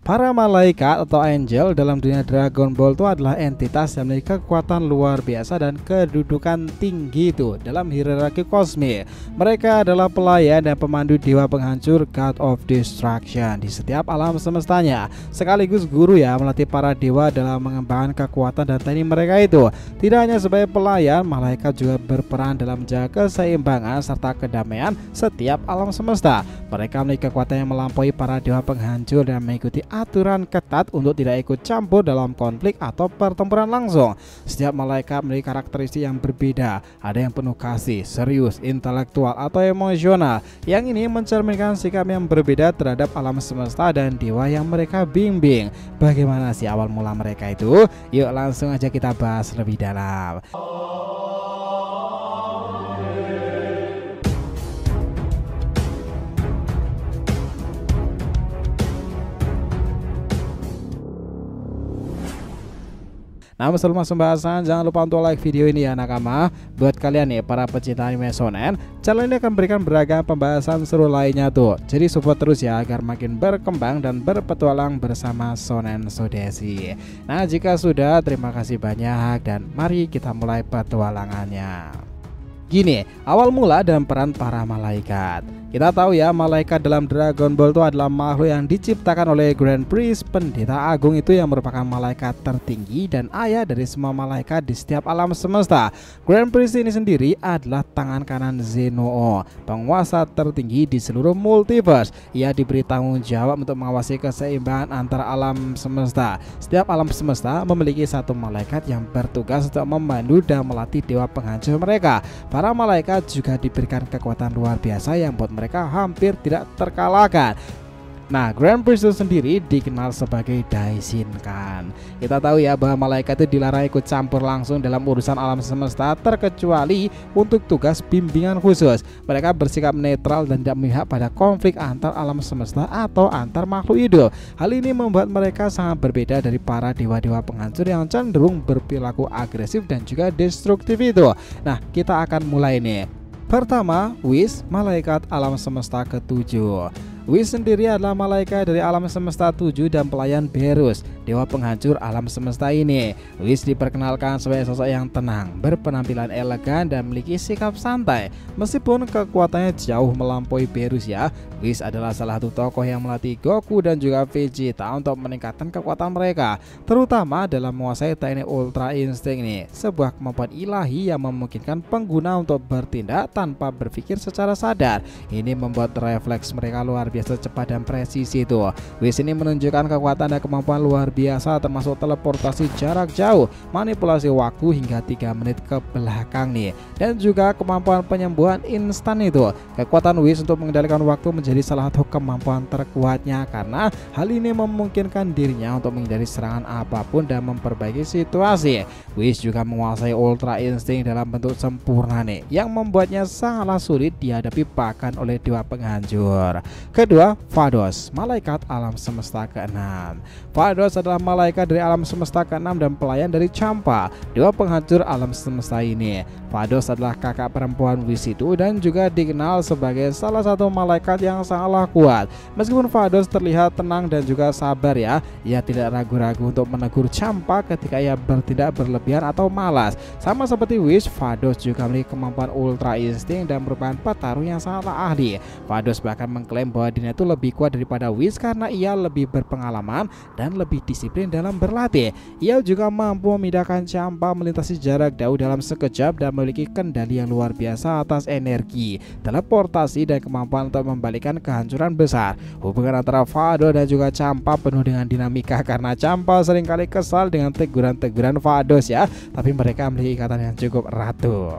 Para malaikat atau angel dalam dunia Dragon Ball itu adalah entitas yang memiliki kekuatan luar biasa dan kedudukan tinggi itu dalam hierarki kosmik. Mereka adalah pelayan dan pemandu dewa penghancur, God of Destruction, di setiap alam semestanya. Sekaligus guru ya, melatih para dewa dalam mengembangkan kekuatan dan teknik mereka itu. Tidak hanya sebagai pelayan, malaikat juga berperan dalam menjaga keseimbangan serta kedamaian setiap alam semesta. Mereka memiliki kekuatan yang melampaui para dewa penghancur dan mengikuti aturan ketat untuk tidak ikut campur dalam konflik atau pertempuran langsung. Setiap malaikat memiliki karakteristik yang berbeda. Ada yang penuh kasih, serius, intelektual, atau emosional. Yang ini mencerminkan sikap yang berbeda terhadap alam semesta dan dewa yang mereka bimbing. Bagaimana sih awal mula mereka itu? Yuk langsung aja kita bahas lebih dalam. Nah, sebelum masuk pembahasan, jangan lupa untuk like video ini ya nakama. Buat kalian nih para pecinta anime shonen, channel ini akan berikan beragam pembahasan seru lainnya tuh. Jadi support terus ya agar makin berkembang dan berpetualang bersama Shonen Sodesi. Nah, jika sudah, terima kasih banyak dan mari kita mulai petualangannya. Gini, awal mula dan peran para malaikat. Kita tahu ya, malaikat dalam Dragon Ball itu adalah makhluk yang diciptakan oleh Grand Priest, pendeta agung itu yang merupakan malaikat tertinggi dan ayah dari semua malaikat di setiap alam semesta. Grand Priest ini sendiri adalah tangan kanan Zenoo, penguasa tertinggi di seluruh multiverse. Ia diberi tanggung jawab untuk mengawasi keseimbangan antara alam semesta. Setiap alam semesta memiliki satu malaikat yang bertugas untuk membantu dan melatih dewa penghancur mereka. Para malaikat juga diberikan kekuatan luar biasa yang membuat mereka hampir tidak terkalahkan. Nah, Grand Priest itu sendiri dikenal sebagai Daishinkan. Kita tahu ya bahwa malaikat itu dilarang ikut campur langsung dalam urusan alam semesta terkecuali untuk tugas bimbingan khusus. Mereka bersikap netral dan tidak memihak pada konflik antar alam semesta atau antar makhluk hidup. Hal ini membuat mereka sangat berbeda dari para dewa-dewa penghancur yang cenderung berperilaku agresif dan juga destruktif itu. Nah, kita akan mulai nih. Pertama, Whis, malaikat alam semesta ketujuh. Whis sendiri adalah malaikat dari alam semesta 7 dan pelayan Berus, dewa penghancur alam semesta ini. Whis diperkenalkan sebagai sosok yang tenang, berpenampilan elegan dan memiliki sikap santai. Meskipun kekuatannya jauh melampaui Berus ya, Whis adalah salah satu tokoh yang melatih Goku dan juga Vegeta untuk meningkatkan kekuatan mereka, terutama dalam menguasai teknik Ultra Instinct ini, sebuah kemampuan ilahi yang memungkinkan pengguna untuk bertindak tanpa berpikir secara sadar. Ini membuat refleks mereka luar biasa cepat dan presisi itu. Whis ini menunjukkan kekuatan dan kemampuan luar biasa termasuk teleportasi jarak jauh, manipulasi waktu hingga 3 menit ke belakang nih, dan juga kemampuan penyembuhan instan itu. Kekuatan Whis untuk mengendalikan waktu menjadi salah satu kemampuan terkuatnya karena hal ini memungkinkan dirinya untuk menghindari serangan apapun dan memperbaiki situasi. Whis juga menguasai Ultra Instinct dalam bentuk sempurna nih, yang membuatnya sangatlah sulit dihadapi bahkan oleh dewa penghancur. Kedua, Vados, malaikat alam semesta ke-6. Vados adalah malaikat dari alam semesta ke-6 dan pelayan dari Champa, dewa penghancur alam semesta ini. Vados adalah kakak perempuan Whis itu dan juga dikenal sebagai salah satu malaikat yang sangatlah kuat. Meskipun Vados terlihat tenang dan juga sabar ya, ia tidak ragu-ragu untuk menegur Champa ketika ia bertindak berlebihan atau malas. Sama seperti Whis, Vados juga memiliki kemampuan Ultra Instinct dan merupakan petarung yang sangatlah ahli. Vados bahkan mengklaim bahwa dirinya itu lebih kuat daripada Whis karena ia lebih berpengalaman dan lebih disiplin dalam berlatih. Ia juga mampu memindahkan Champa melintasi jarak jauh dalam sekejap dan memiliki kendali yang luar biasa atas energi, teleportasi dan kemampuan untuk membalikan kehancuran besar. Hubungan antara Vados dan juga Champa penuh dengan dinamika karena Champa seringkali kesal dengan teguran-teguran Vados ya, tapi mereka memiliki ikatan yang cukup erat tuh.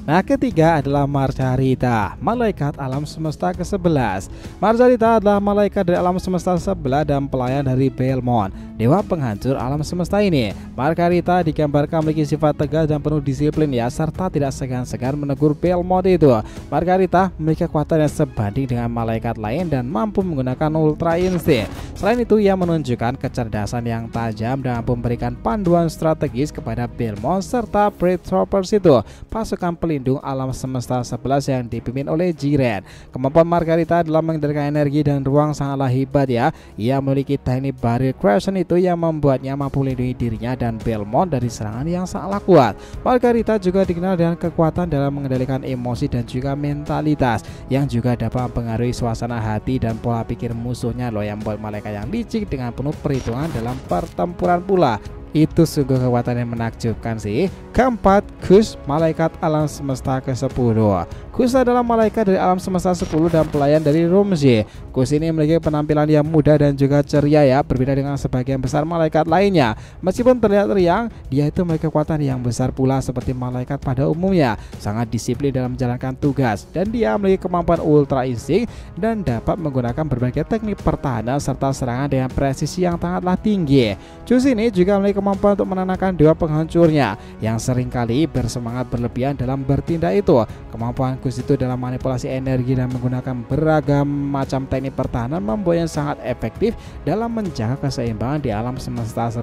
Nah, ketiga adalah Margarita, malaikat alam semesta ke-11. Margarita adalah malaikat dari alam semesta sebelah dan pelayan dari Belmont, dewa penghancur alam semesta ini. Margarita digambarkan memiliki sifat tegas dan penuh disiplin ya, serta tidak segan-segan menegur Belmont itu. Margarita memiliki kekuatan yang sebanding dengan malaikat lain dan mampu menggunakan Ultra Instinct. Selain itu, ia menunjukkan kecerdasan yang tajam dan mampu memberikan panduan strategis kepada Belmont serta Brave Troopers itu, pasukan pelindung pelindung alam semesta 11 yang dipimpin oleh Jiren. Kemampuan Margarita dalam mengendalikan energi dan ruang sangatlah hebat ya. Ia memiliki teknik barrier creation itu yang membuatnya mampu melindungi dirinya dan Belmont dari serangan yang sangatlah kuat. Margarita juga dikenal dengan kekuatan dalam mengendalikan emosi dan juga mentalitas yang juga dapat mempengaruhi suasana hati dan pola pikir musuhnya loh, yang membuat malaikat yang licik dengan penuh perhitungan dalam pertempuran pula. Itu sungguh kekuatan yang menakjubkan sih. Keempat, Kush, malaikat alam semesta ke-10. Kush adalah malaikat dari alam semesta 10 dan pelayan dari Rumzi. Kush ini memiliki penampilan yang muda dan juga ceria ya, berbeda dengan sebagian besar malaikat lainnya. Meskipun terlihat riang, dia itu memiliki kekuatan yang besar pula seperti malaikat pada umumnya. Sangat disiplin dalam menjalankan tugas dan dia memiliki kemampuan ultra insting dan dapat menggunakan berbagai teknik pertahanan serta serangan dengan presisi yang sangatlah tinggi. Kush ini juga memiliki kemampuan untuk menenangkan dewa penghancurnya yang seringkali bersemangat berlebihan dalam bertindak itu. Kemampuan Kush itu dalam manipulasi energi dan menggunakan beragam macam teknik pertahanan membuatnya sangat efektif dalam menjaga keseimbangan di alam semesta 10.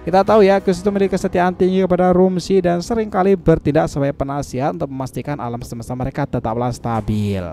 Kita tahu ya, Kush itu memiliki kesetiaan tinggi kepada Rumzi dan seringkali bertindak sebagai penasihat untuk memastikan alam semesta mereka tetaplah stabil.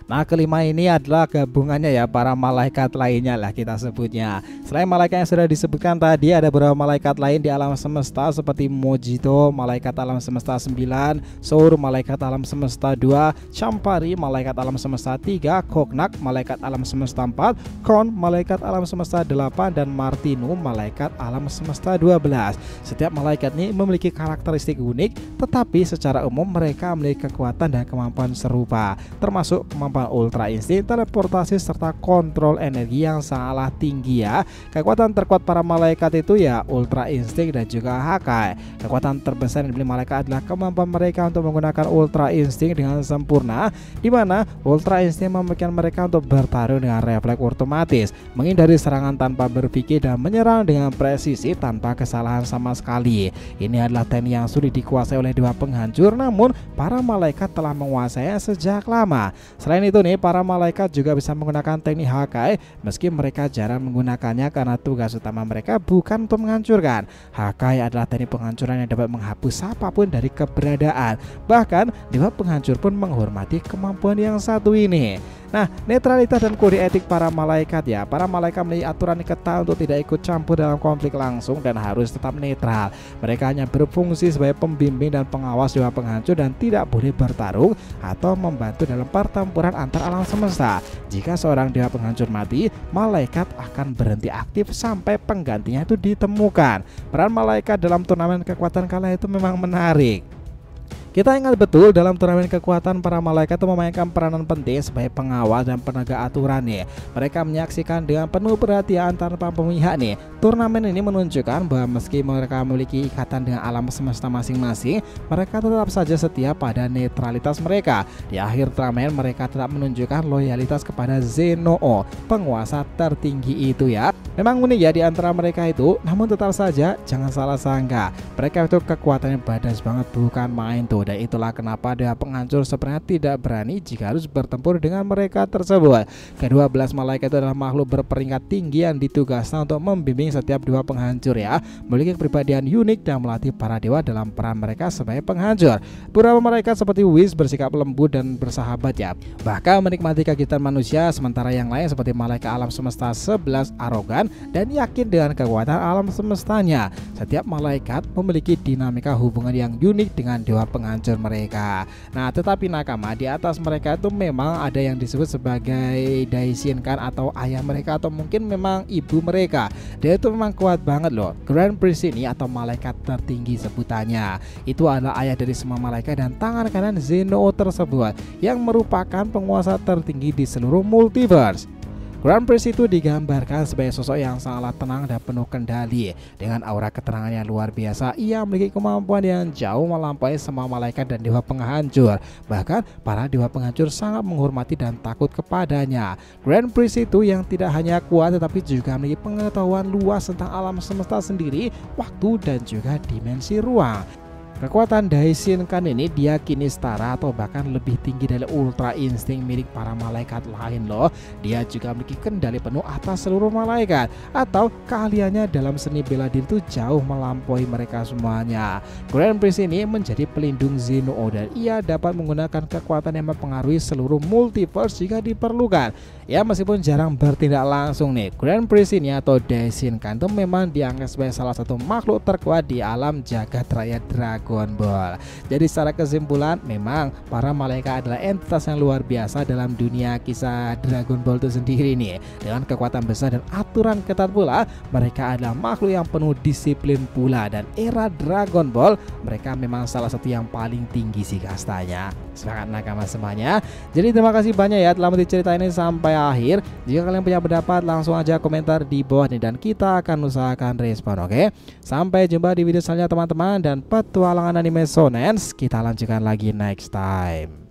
Nah, kelima ini adalah gabungannya ya, para malaikat lainnya lah kita sebutnya. Selain malaikat yang sudah disebutkan tadi, ada beberapa malaikat lain di alam semesta seperti Mojito, malaikat alam semesta 9, Sour, malaikat alam semesta 2, Champari, malaikat alam semesta 3, Koknak, malaikat alam semesta 4, Kon, malaikat alam semesta 8, dan Martinu, malaikat alam semesta 12. Setiap malaikat ini memiliki karakteristik unik, tetapi secara umum mereka memiliki kekuatan dan kemampuan serupa, termasuk kemampuan ultra insting, teleportasi, serta kontrol energi yang sangatlah tinggi ya. Kekuatan terkuat para malaikat itu ya ultra insting dan juga Hakai. Kekuatan terbesar yang dimiliki malaikat adalah kemampuan mereka untuk menggunakan ultra insting dengan sempurna, di mana ultra insting memungkinkan mereka untuk bertarung dengan refleks otomatis, menghindari serangan tanpa berpikir dan menyerang dengan presisi tanpa kesalahan sama sekali. Ini adalah teknik yang sulit dikuasai oleh dewa penghancur, namun para malaikat telah menguasainya sejak lama. Selain itu nih, para malaikat juga bisa menggunakan teknik Hakai, meski mereka jarang menggunakannya karena tugas utama mereka bukan untuk menghancurkan. Hakai adalah teknik penghancuran yang dapat menghapus apapun dari keberadaan. Bahkan dewa penghancur pun menghormati kemampuan yang satu ini. Nah, netralitas dan kode etik para malaikat ya. Para malaikat memiliki aturan yang ketat untuk tidak ikut campur dalam konflik langsung dan harus tetap netral. Mereka hanya berfungsi sebagai pembimbing dan pengawas dewa penghancur dan tidak boleh bertarung atau membantu dalam pertempuran antar alam semesta. Jika seorang dewa penghancur mati, malaikat akan berhenti aktif sampai penggantinya itu ditemukan. Peran malaikat dalam turnamen kekuatan kala itu memang menarik. Kita ingat betul, dalam turnamen kekuatan para malaikat itu memainkan peranan penting sebagai pengawas dan penegak aturan nih. Mereka menyaksikan dengan penuh perhatian tanpa pemihak nih. Turnamen ini menunjukkan bahwa meski mereka memiliki ikatan dengan alam semesta masing-masing, mereka tetap saja setia pada netralitas mereka. Di akhir turnamen mereka tetap menunjukkan loyalitas kepada Zenoo, penguasa tertinggi itu ya. Memang unik ya di antara mereka itu, namun tetap saja jangan salah sangka, mereka itu kekuatannya badas banget, bukan main tuh. Dan itulah kenapa dewa penghancur sebenarnya tidak berani jika harus bertempur dengan mereka tersebut. Kedua belas malaikat itu adalah makhluk berperingkat tinggi yang ditugaskan untuk membimbing setiap dewa penghancur ya, memiliki kepribadian unik dan melatih para dewa dalam peran mereka sebagai penghancur. Beberapa malaikat seperti Whis bersikap lembut dan bersahabat ya, bahkan menikmati kegiatan manusia, sementara yang lain seperti malaikat alam semesta 11 arogan dan yakin dengan kekuatan alam semestanya. Setiap malaikat memiliki dinamika hubungan yang unik dengan dewa penghancur mereka. Nah, tetapi nakama, di atas mereka itu memang ada yang disebut sebagai Daishin kan, atau ayah mereka, atau mungkin memang ibu mereka. Dia itu memang kuat banget loh. Grand Priest ini atau malaikat tertinggi sebutannya, itu adalah ayah dari semua malaikat dan tangan kanan Zenoo tersebut, yang merupakan penguasa tertinggi di seluruh multiverse. Grand Priest itu digambarkan sebagai sosok yang sangatlah tenang dan penuh kendali. Dengan aura keterangan yang luar biasa, ia memiliki kemampuan yang jauh melampaui semua malaikat dan dewa penghancur. Bahkan para dewa penghancur sangat menghormati dan takut kepadanya. Grand Priest itu yang tidak hanya kuat tetapi juga memiliki pengetahuan luas tentang alam semesta sendiri, waktu dan juga dimensi ruang. Kekuatan Daishinkan ini diyakini setara atau bahkan lebih tinggi dari ultra insting milik para malaikat lain loh. Dia juga memiliki kendali penuh atas seluruh malaikat, atau keahliannya dalam seni bela diri itu jauh melampaui mereka semuanya. Grand Prince ini menjadi pelindung Zenoo dan ia dapat menggunakan kekuatan yang mempengaruhi seluruh multiverse jika diperlukan. Ya, meskipun jarang bertindak langsung nih, Grand Prince ini atau Daishinkan itu memang dianggap sebagai salah satu makhluk terkuat di alam jagat raya Dragon Ball. Jadi secara kesimpulan, memang para malaikat adalah entitas yang luar biasa dalam dunia kisah Dragon Ball itu sendiri nih. Dengan kekuatan besar dan aturan ketat pula, mereka adalah makhluk yang penuh disiplin pula, dan era Dragon Ball mereka memang salah satu yang paling tinggi sih kastanya. Semangat nakama semuanya. Jadi terima kasih banyak ya telah menonton cerita ini sampai akhir. Jika kalian punya pendapat, langsung aja komentar di bawah nih dan kita akan usahakan respon, oke? Sampai jumpa di video selanjutnya teman-teman, dan petualangan anime shonen kita lanjutkan lagi next time.